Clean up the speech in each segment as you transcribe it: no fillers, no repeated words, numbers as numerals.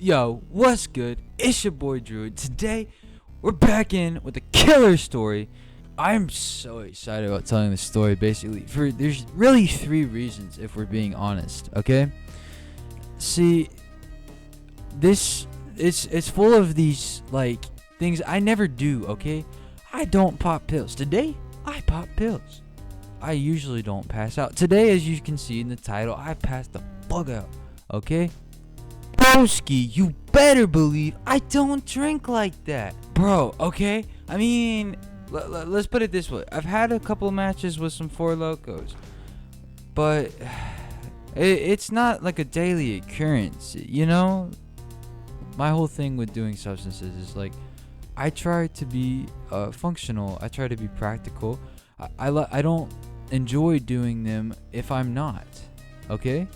Yo, what's good? It's your boy Drew. Today, we're back in with a killer story. I'm so excited about telling this story. Basically, there's really three reasons, if we're being honest. Okay, see, this it's full of these like things I never do. Okay, I don't pop pills. Today, I pop pills. I usually don't pass out. Today, as you can see in the title, I passed the bug out. Okay. Broski, you better believe I don't drink like that. Bro, okay? I mean, let's put it this way. I've had a couple matches with some Four Locos, but it's not like a daily occurrence, you know? My whole thing with doing substances is like, I try to be functional. I try to be practical. I don't enjoy doing them if I'm not, okay?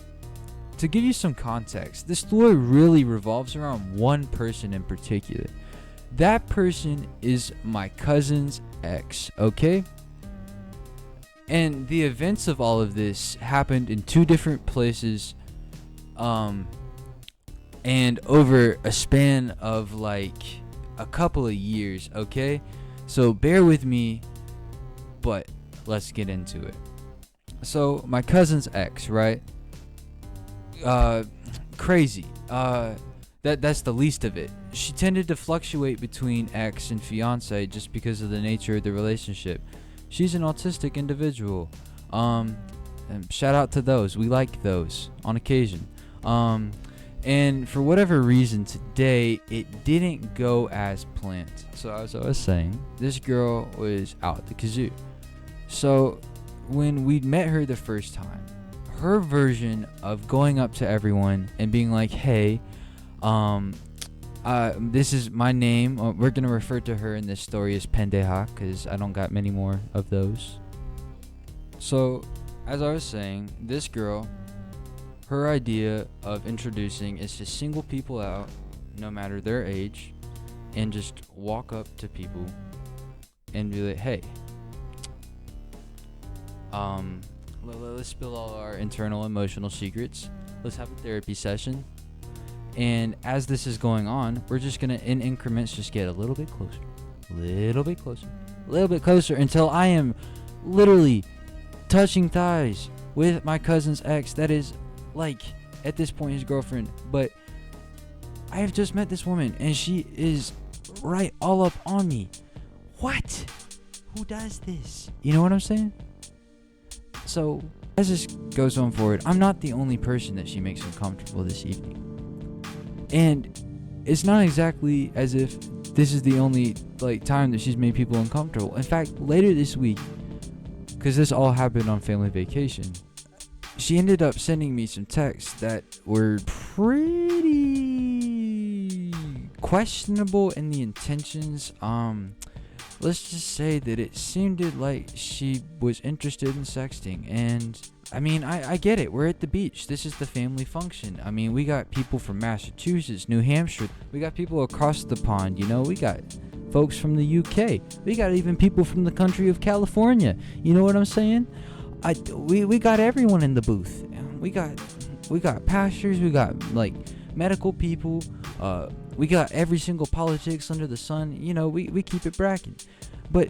To give you some context, this story really revolves around one person in particular. That person is my cousin's ex, okay? And the events of all of this happened in two different places, and over a span of like a couple of years, okay? So bear with me, but let's get into it. So my cousin's ex, right? Crazy. That's the least of it. She tended to fluctuate between ex and fiance just because of the nature of the relationship. She's an autistic individual. And shout out to those. We like those on occasion. And for whatever reason today, it didn't go as planned. So as I was saying, this girl was out the kazoo. So when we met her the first time, her version of going up to everyone and being like, hey, this is my name. We're going to refer to her in this story as Pendeja because I don't got many more of those. So, as I was saying, this girl, her idea of introducing is to single people out, no matter their age, and just walk up to people and be like, hey, let's spill all our internal emotional secrets. Let's have a therapy session. And as this is going on, we're just going to, in increments, just get a little bit closer. A little bit closer until I am literally touching thighs with my cousin's ex. That is, like, at this point, his girlfriend. But I have just met this woman, and she is right all up on me. What? Who does this? You know what I'm saying? So, as this goes on forward, I'm not the only person that she makes uncomfortable this evening. And it's not exactly as if this is the only time that she's made people uncomfortable. In fact, later this week, because this all happened on family vacation, she ended up sending me some texts that were pretty questionable in the intentions. Let's just say that it seemed like she was interested in sexting. And I mean, I get it. We're at the beach. This is the family function. I mean, we got people from Massachusetts, New Hampshire. We got people across the pond, you know. We got folks from the UK. We got even people from the country of California. You know what I'm saying? We got everyone in the booth. We got pastors. We got medical people. We got every single politics under the sun. You know, we keep it brackin'. But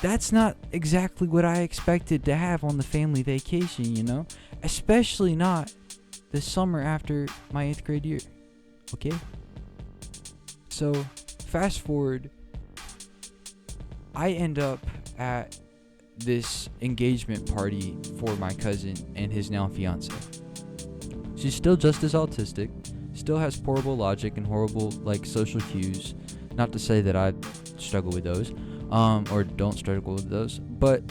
that's not exactly what I expected to have on the family vacation, you know? Especially not the summer after my 8th grade year. Okay? So, fast forward. I end up at this engagement party for my cousin and his now fiance. She's still just as autistic. Still has horrible logic and horrible social cues. Not to say that I struggle with those, or don't struggle with those, but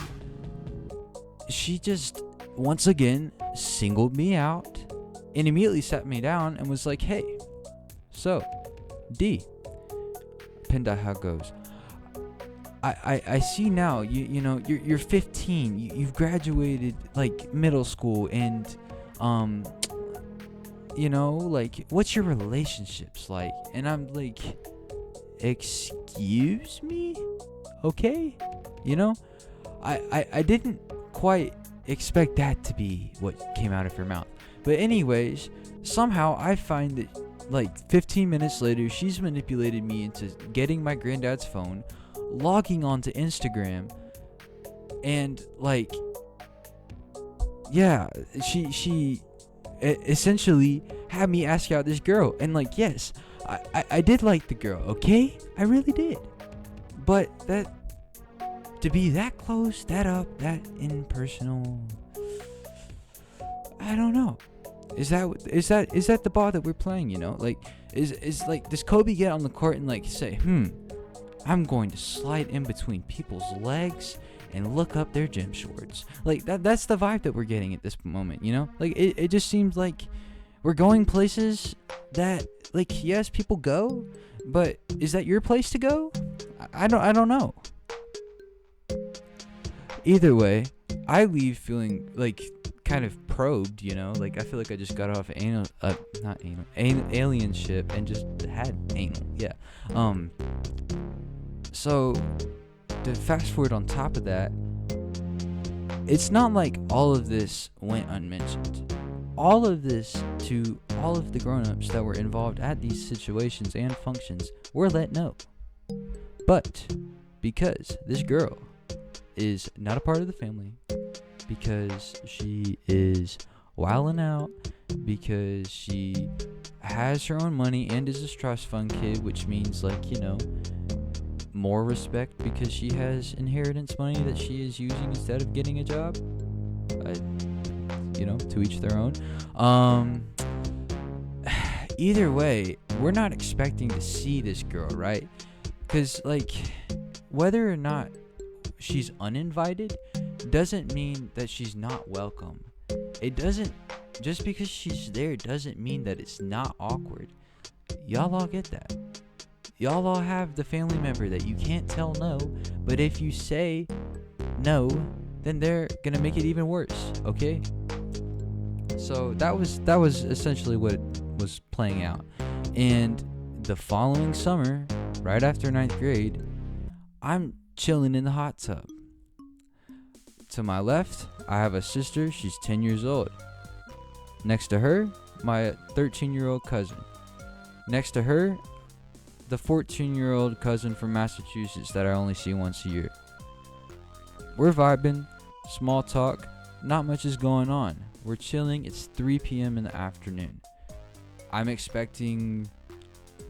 she just once again singled me out and immediately sat me down and was like, "Hey, so D, Pendeja goes. I see now. You know you're 15. You've graduated middle school and you know, what's your relationships like?" And I'm like, excuse me? Okay? You know? I didn't quite expect that to be what came out of her mouth. But anyways, somehow I find that like 15 minutes later, she's manipulated me into getting my granddad's phone, logging onto Instagram, and like, yeah, she essentially had me ask out this girl. And like, yes, I did like the girl, okay? I really did. But that, to be that close, that up, that impersonal, I don't know. Is that the ball that we're playing, you know? Like, is like, does Kobe get on the court and like say, I'm going to slide in between people's legs and look up their gym shorts? Like, that's the vibe that we're getting at this moment, you know? Like, it just seems like we're going places that, like, yes, people go, but is that your place to go? I don't know. Either way, I leave feeling like kind of probed, you know? Like, I feel like I just got off alien ship and just had anal. Yeah. So to fast forward on top of that, it's not like all of this went unmentioned. All of this, to all of the grown-ups that were involved at these situations and functions, were let know. But because this girl is not a part of the family, because she is wilding out, because she has her own money and is a trust fund kid, which means, like, you know, more respect because she has inheritance money that she is using instead of getting a job. You know, to each their own. Either way, we're not expecting to see this girl, right? Because, like, whether or not she's uninvited doesn't mean that she's not welcome. It doesn't, just because she's there doesn't mean that it's not awkward. Y'all all get that. Y'all all have the family member that you can't tell no, but if you say no, then they're gonna make it even worse, okay? So that was essentially what was playing out. And the following summer, right after 9th grade, I'm chilling in the hot tub. To my left, I have a sister. She's 10 years old. Next to her, my 13-year-old cousin. Next to her, the 14-year-old cousin from Massachusetts that I only see once a year. We're vibing, small talk, not much is going on. We're chilling. It's 3 p.m. in the afternoon. I'm expecting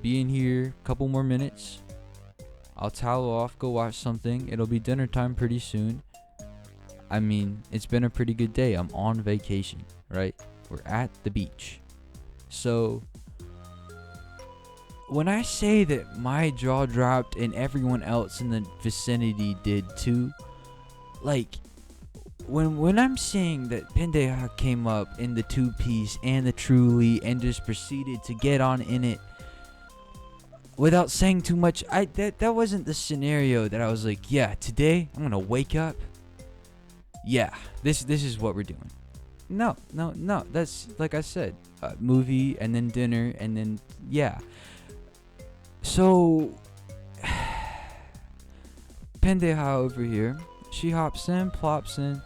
being here a couple more minutes. I'll towel off, go watch something. It'll be dinner time pretty soon. I mean, it's been a pretty good day. I'm on vacation, right? We're at the beach. So when I say that my jaw dropped and everyone else in the vicinity did too, like, when I'm saying that Pendeja came up in the two-piece and the Truly and just proceeded to get on in it without saying too much, that wasn't the scenario that I was like, yeah, today I'm gonna wake up. Yeah, this is what we're doing. No. That's, like I said, movie and then dinner and then, yeah. So, Pendeja over here, she hops in, plops in,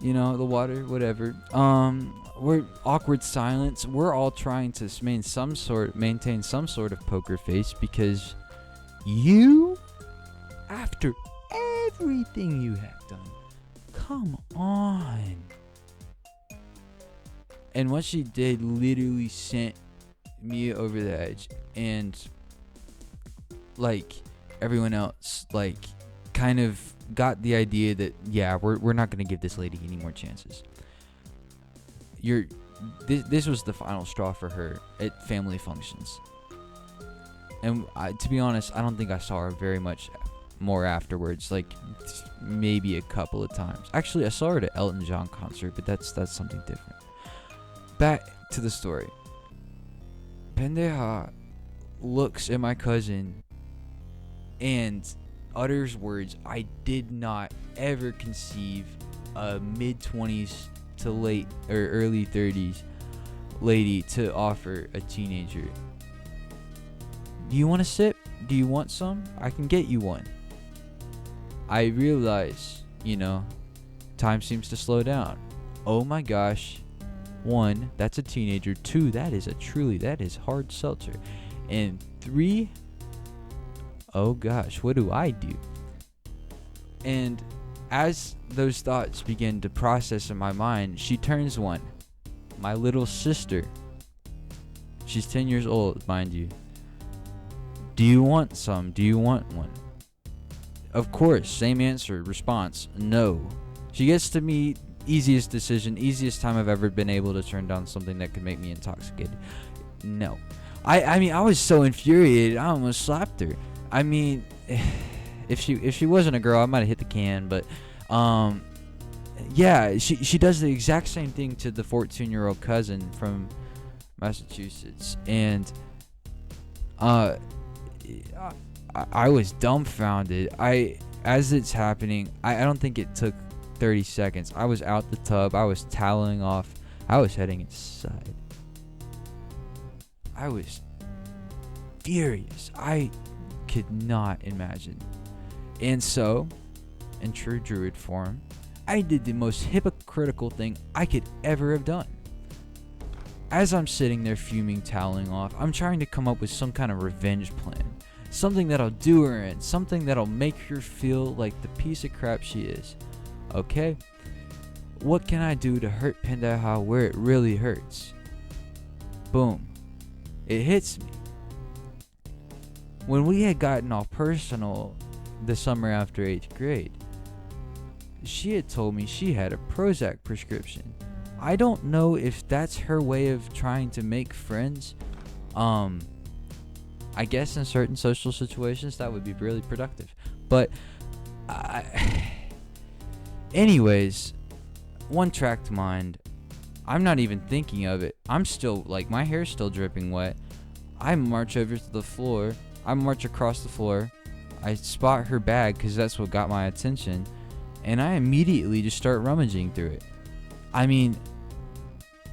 you know, the water, whatever. We're awkward silence. We're all trying to maintain some sort of poker face because you, after everything you have done, come on. And what she did literally sent me over the edge, and like everyone else, like, kind of got the idea that, yeah, we're not gonna give this lady any more chances. This was the final straw for her at family functions, and to be honest, I don't think I saw her very much more afterwards. Like, maybe a couple of times. Actually, I saw her at an Elton John concert, but that's something different. Back to the story. Pendeja looks at my cousin and utters words I did not ever conceive a mid-20s to late or early 30s lady to offer a teenager. Do you want a sip? Do you want some? I can get you one. I realize, you know, time seems to slow down. Oh my gosh, 1, that's a teenager. 2, that is hard seltzer. And 3, oh gosh, what do I do? And as those thoughts begin to process in my mind, she turns 1. My little sister. She's 10 years old, mind you. Do you want some? Do you want one? Of course, same answer, response, no. She gets to me, easiest decision, easiest time I've ever been able to turn down something that could make me intoxicated. No. I mean, I was so infuriated, I almost slapped her. I mean, if she wasn't a girl, I might have hit the can, but yeah, she does the exact same thing to the 14-year-old cousin from Massachusetts, and I was dumbfounded. As it's happening, I don't think it took 30 seconds. I was out the tub, I was toweling off, I was heading inside. I was furious. I could not imagine. And so, in true druid form, I did the most hypocritical thing I could ever have done. As I'm sitting there fuming, toweling off, I'm trying to come up with some kind of revenge plan. Something that'll do her in. Something that'll make her feel like the piece of crap she is. Okay? What can I do to hurt Pendeja where it really hurts? Boom. It hits me. When we had gotten all personal the summer after 8th grade, she had told me she had a Prozac prescription. I don't know if that's her way of trying to make friends. I guess in certain social situations that would be really productive. But anyways, one tracked mind. I'm not even thinking of it. I'm still, like, my hair's still dripping wet. I march over to the floor. I march across the floor. I spot her bag because that's what got my attention. And I immediately just start rummaging through it. I mean,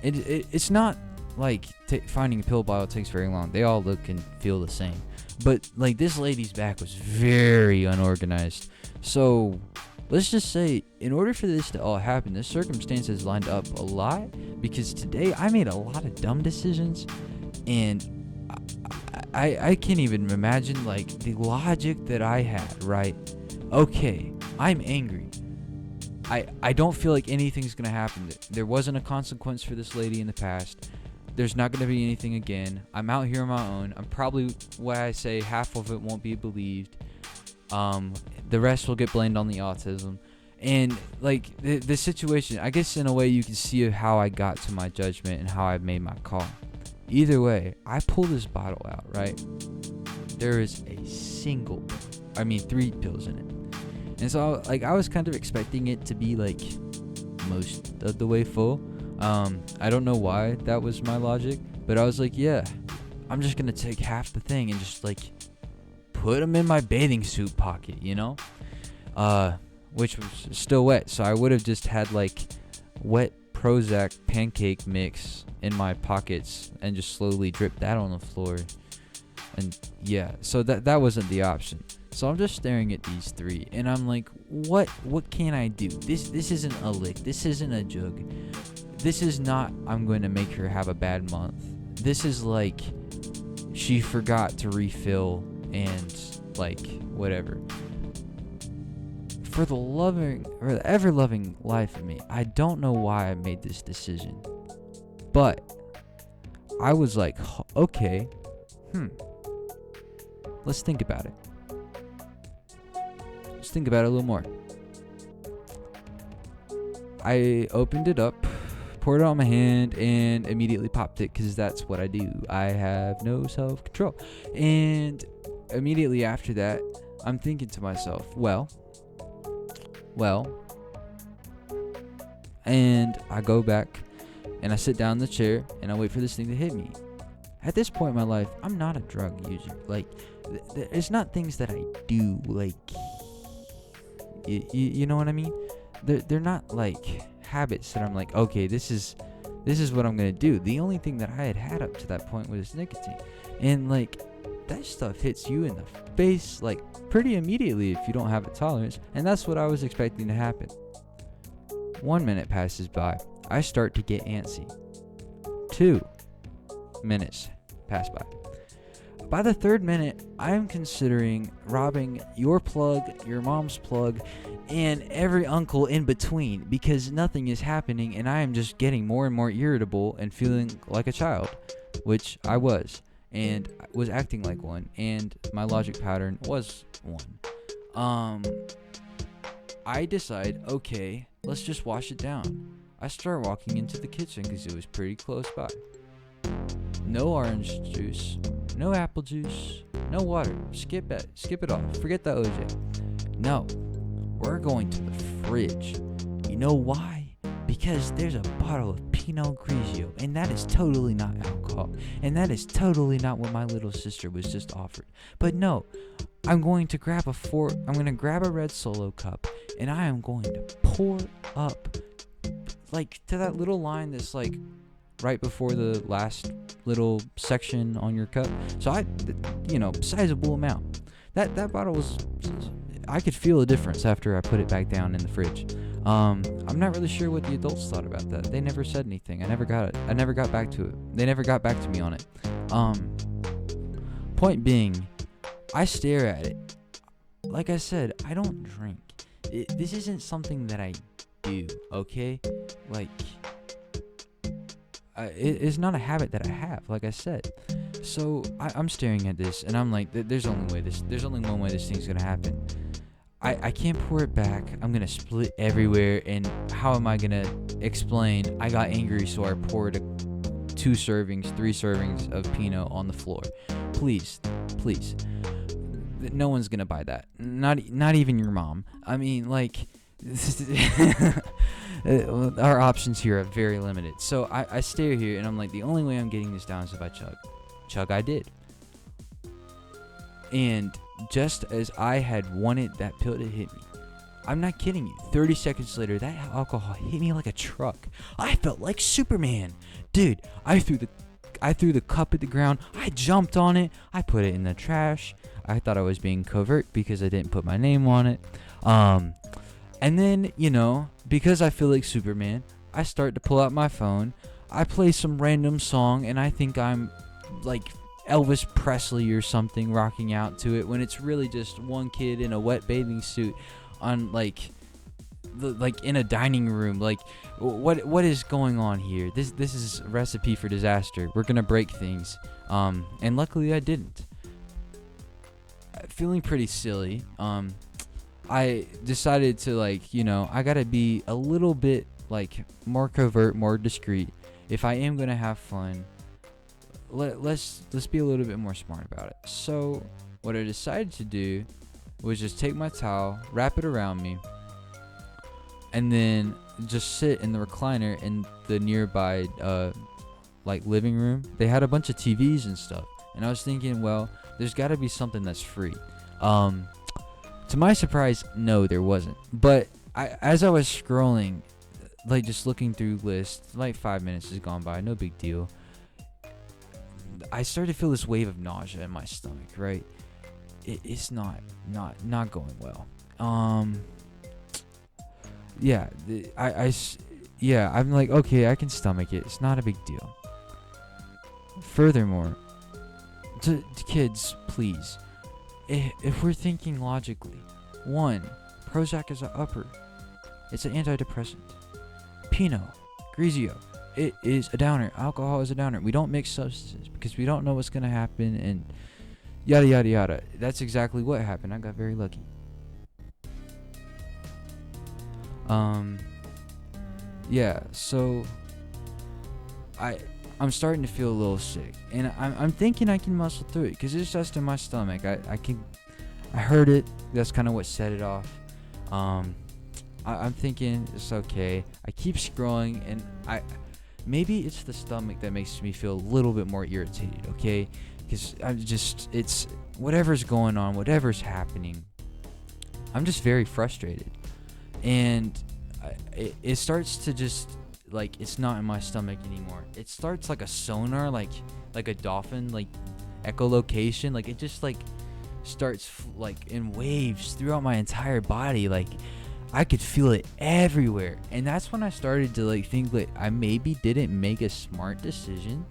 it's not like finding a pill bottle takes very long. They all look and feel the same. But, like, this lady's bag was very unorganized. So, let's just say, in order for this to all happen, the circumstances lined up a lot. Because today, I made a lot of dumb decisions. And I can't even imagine, like, the logic that I had, right? Okay, I'm angry. I don't feel like anything's going to happen. There wasn't a consequence for this lady in the past. There's not going to be anything again. I'm out here on my own. I'm probably, what I say, half of it won't be believed. The rest will get blamed on the autism. And, like, the situation, I guess in a way you can see how I got to my judgment and how I made my call. Either way, I pull this bottle out, right? There is 3 pills in it. And so, like, I was kind of expecting it to be, like, most of the way full. I don't know why that was my logic, but I was like, yeah, I'm just gonna take half the thing and just, like, put them in my bathing suit pocket, you know? Which was still wet, so I would have just had, like, wet Prozac pancake mix in my pockets and just slowly drip that on the floor. And yeah, so that wasn't the option. So I'm just staring at these 3 and I'm like, what can I do? This isn't a lick. This isn't a jug. This is not I'm going to make her have a bad month. This is like she forgot to refill and, like, whatever. For the ever-loving life of me, I don't know why I made this decision. But I was like, okay, let's think about it. Let's think about it a little more. I opened it up, poured it on my hand, and immediately popped it because that's what I do. I have no self-control. And immediately after that, I'm thinking to myself, well, and I go back and I sit down in the chair and I wait for this thing to hit me. At this point in my life, I'm not a drug user. Like, it's not things that I do, like, you know what I mean? They're not, like, habits that I'm like, okay, this is what I'm gonna do. The only thing that I had up to that point was nicotine. And, like, that stuff hits you in the face, like, pretty immediately if you don't have a tolerance. And that's what I was expecting to happen. 1 minute passes by. I start to get antsy. 2 minutes pass by. By the 3rd minute, I am considering robbing your plug, your mom's plug, and every uncle in between, because nothing is happening and I am just getting more and more irritable and feeling like a child, which I was, and was acting like one, and my logic pattern was one. I decide, okay, let's just wash it down. I start walking into the kitchen because it was pretty close by. No orange juice, no apple juice, no water. Skip it off. Forget the OJ. No, we're going to the fridge. You know why? Because there's a bottle of Pinot Grigio, and that is totally not alcohol, and that is totally not what my little sister was just offered. But no, I'm going to grab a red Solo cup, and I am going to pour up, like, to that little line that's like right before the last little section on your cup. So sizable amount. That bottle was, I could feel a difference after I put it back down in the fridge. I'm not really sure what the adults thought about that. They never said anything. I never got back to it. They never got back to me on it. Point being, I stare at it. Like I said, I don't drink. This isn't something that I do, okay? Like, it's not a habit that I have, like I said. So I'm staring at this, and I'm like, there's only one way this thing's gonna happen. I can't pour it back. I'm gonna split everywhere, and how am I gonna explain I got angry, so I poured 3 servings of Pinot on the floor? Please. No one's gonna buy that. Not even your mom. I mean, like, our options here are very limited. So I stare here, and I'm like, the only way I'm getting this down is if I chug. I did. And just as I had wanted that pill to hit me, I'm not kidding you, 30 seconds later, that alcohol hit me like a truck. I felt like Superman. Dude, I threw the cup at the ground. I jumped on it. I put it in the trash. I thought I was being covert because I didn't put my name on it. And then, because I feel like Superman, I start to pull out my phone. I play some random song, and I think I'm like Elvis Presley or something, rocking out to it, when it's really just one kid in a wet bathing suit on like in a dining room. Like, what is going on here? This is a recipe for disaster. We're gonna break things. And luckily I didn't. Feeling pretty silly. I decided to, I gotta be a little bit more covert, more discreet. If I am gonna have fun, let's be a little bit more smart about it. So what I decided to do was just take my towel, wrap it around me, and then just sit in the recliner in the nearby living room. They had a bunch of TVs and stuff, and I was thinking, well, there's got to be something that's free. To my surprise, no, there wasn't. But as I was scrolling, just looking through lists, 5 minutes has gone by, no big deal. I started to feel this wave of nausea in my stomach, right? It's not going well. I'm like, okay, I can stomach it. It's not a big deal. Furthermore, to kids, please, if we're thinking logically, 1, Prozac is an upper. It's an antidepressant. Pinot Grigio, it is a downer. Alcohol is a downer. We don't mix substances because we don't know what's going to happen, and yada yada yada. That's exactly what happened. I got very lucky. So I'm starting to feel a little sick, and I'm thinking I can muscle through it because it's just in my stomach. I heard it. That's kind of what set it off. I'm thinking it's okay. I keep scrolling, and maybe it's the stomach that makes me feel a little bit more irritated, okay? Because it's whatever's going on, whatever's happening, I'm just very frustrated. And it starts to just, it's not in my stomach anymore. It starts like a sonar, like a dolphin, echolocation. It just, starts, in waves throughout my entire body. I could feel it everywhere. And that's when I started to like think like I maybe didn't make a smart decision.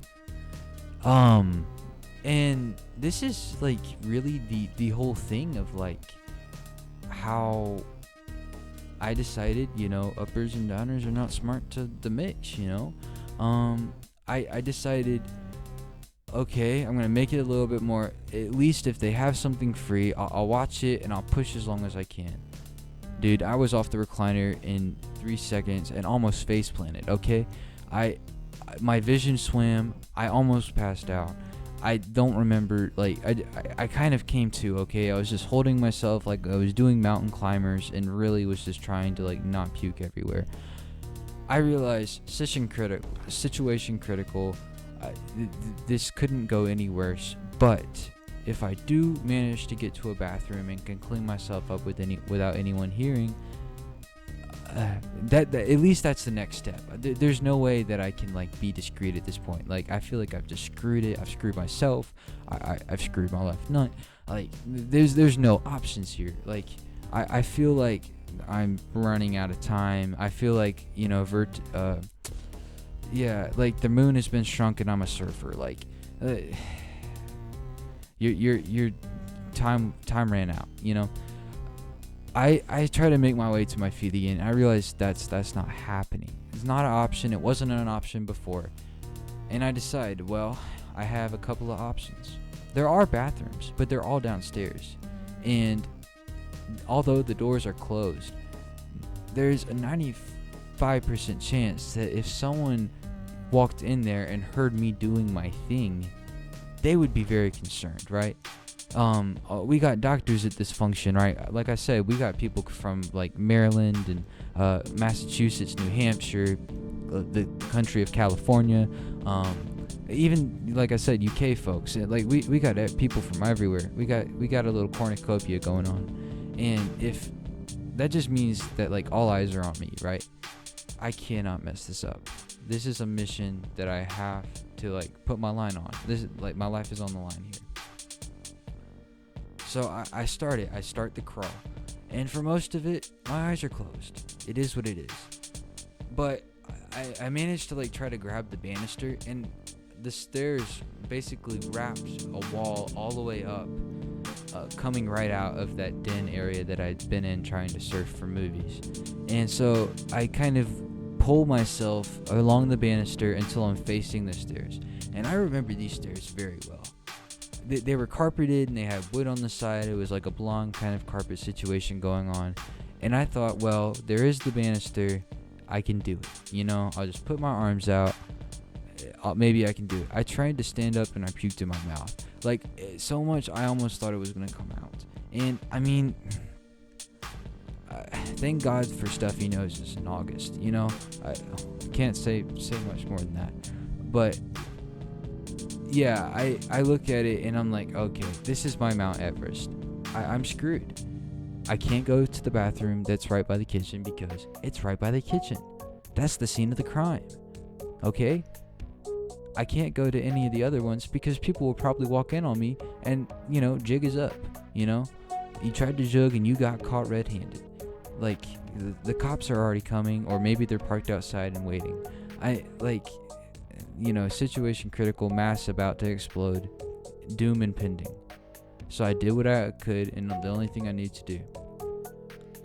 And this is like really the whole thing of like how I decided, uppers and downers are not smart to the mix, I decided, okay, I'm going to make it a little bit more, at least if they have something free, I'll watch it and I'll push as long as I can. Dude, I was off the recliner in 3 seconds and almost face planted, okay? My vision swam, I almost passed out. I don't remember, like, I kind of came to, okay? I was just holding myself like I was doing mountain climbers and really was just trying to, like, not puke everywhere. I realized, situation critical, this couldn't go any worse, but if I do manage to get to a bathroom and can clean myself up without anyone hearing, that at least that's the next step. There's no way that I can like be discreet at this point. Like I feel like I've just screwed it. I've screwed myself. I've screwed my left nut. Like there's no options here. Like I feel like I'm running out of time. I feel like like the moon has been shrunk and I'm a surfer. Like your time ran out. I try to make my way to my feet again. I realize that's not happening. It's not an option. It wasn't an option before. And I decide, well, I have a couple of options. There are bathrooms, but they're all downstairs. And although the doors are closed, there's a 95% chance that if someone walked in there and heard me doing my thing, they would be very concerned, right? We got doctors at this function, right? Like I said, we got people from like Maryland and Massachusetts, New Hampshire, the country of California, even like I said, UK folks. Like we got people from everywhere. We got a little cornucopia going on, and if that just means that like all eyes are on me, right? I cannot mess this up. This is a mission that I have to like put my line on. This is like my life is on the line here. So I start the crawl. And for most of it, my eyes are closed. It is what it is. But I managed to like try to grab the banister, and the stairs basically wrapped a wall all the way up, coming right out of that den area that I'd been in trying to surf for movies. And so I kind of pull myself along the banister until I'm facing the stairs. And I remember these stairs very well. They were carpeted and they had wood on the side. It was like a blonde kind of carpet situation going on. And I thought, well, there is the banister. I can do it. I'll just put my arms out. Maybe I can do it. I tried to stand up and I puked in my mouth. Like, so much I almost thought it was going to come out. And, I mean, thank God for stuffy noses in August. I can't say much more than that. But yeah, I look at it and I'm like, okay, this is my Mount Everest. I'm screwed. I can't go to the bathroom that's right by the kitchen because it's right by the kitchen. That's the scene of the crime. Okay? I can't go to any of the other ones because people will probably walk in on me and, jig is up. You tried to jug and you got caught red-handed. Like, the cops are already coming, or maybe they're parked outside and waiting. Situation critical, mass about to explode, doom impending. So I did what I could, and the only thing I need to do,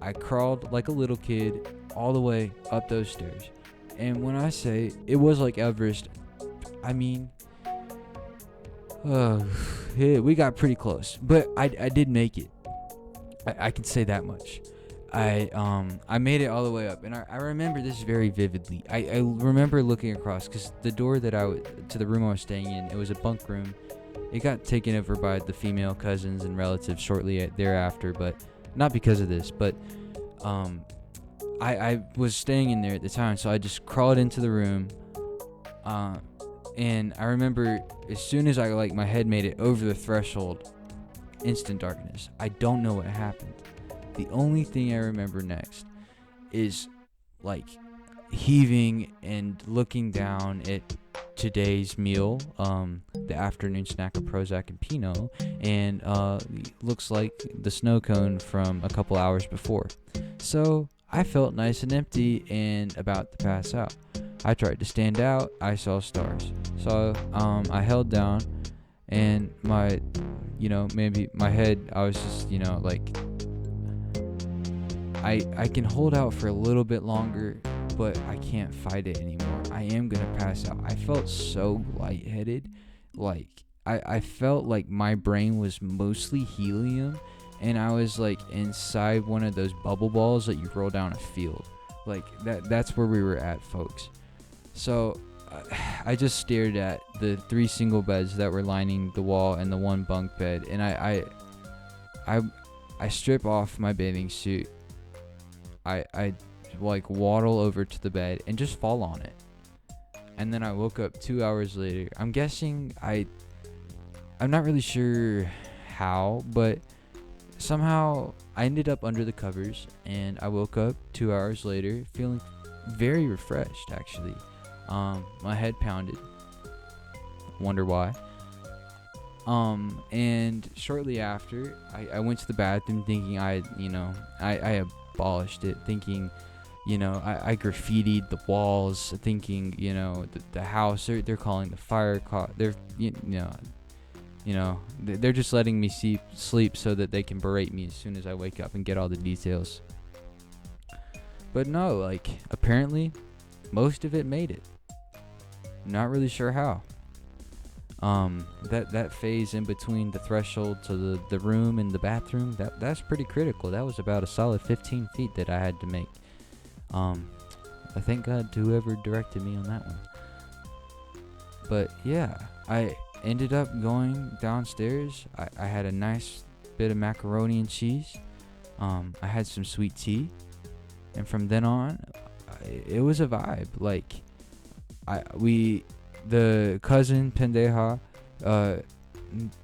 I crawled like a little kid all the way up those stairs. And when I say it was like Everest, I mean, yeah, we got pretty close, but I did make it. I can say that much. I made it all the way up, and I remember this very vividly. I remember looking across, because the door to the room I was staying in, it was a bunk room. It got taken over by the female cousins and relatives shortly thereafter, but not because of this, but I was staying in there at the time, so I just crawled into the room, and I remember as soon as my head made it over the threshold, instant darkness. I don't know what happened. The only thing I remember next is heaving and looking down at today's meal, the afternoon snack of Prozac and Pinot, and looks like the snow cone from a couple hours before. So I felt nice and empty and about to pass out. I tried to stand out. I saw stars. So I held down, and my, maybe my head. I was just, like, I can hold out for a little bit longer, but I can't fight it anymore. I am gonna pass out. I felt so lightheaded, like I felt like my brain was mostly helium, and I was like inside one of those bubble balls that you roll down a field. Like that's where we were at, folks. So I just stared at the 3 single beds that were lining the wall and the 1 bunk bed, and I strip off my bathing suit. I like waddle over to the bed and just fall on it. And then I woke up 2 hours later. I'm guessing I'm not really sure how, but somehow I ended up under the covers, and I woke up 2 hours later feeling very refreshed, actually. My head pounded. Wonder why. And shortly after, I went to the bathroom thinking I abolished it, thinking, I graffitied the walls, thinking, the house, they're calling the fire call, they're just letting me sleep so that they can berate me as soon as I wake up and get all the details. But no, like, apparently, most of it made it. Not really sure how. That phase in between the threshold to the room and the bathroom, that's pretty critical. That was about a solid 15 feet that I had to make. I thank God to whoever directed me on that one. But yeah, I ended up going downstairs. I had a nice bit of macaroni and cheese. I had some sweet tea, and from then on, it was a vibe. Like, the cousin pendeja,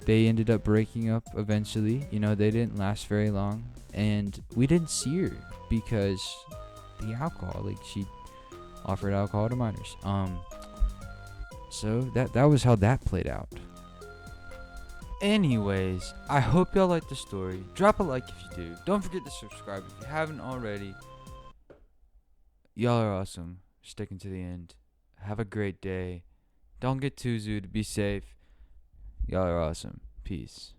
they ended up breaking up eventually. They didn't last very long, and we didn't see her because the alcohol. Like, she offered alcohol to minors. So that was how that played out. Anyways, I hope y'all liked the story. Drop a like if you do. Don't forget to subscribe if you haven't already. Y'all are awesome. Sticking to the end. Have a great day. Don't get too zooted. Be safe. Y'all are awesome. Peace.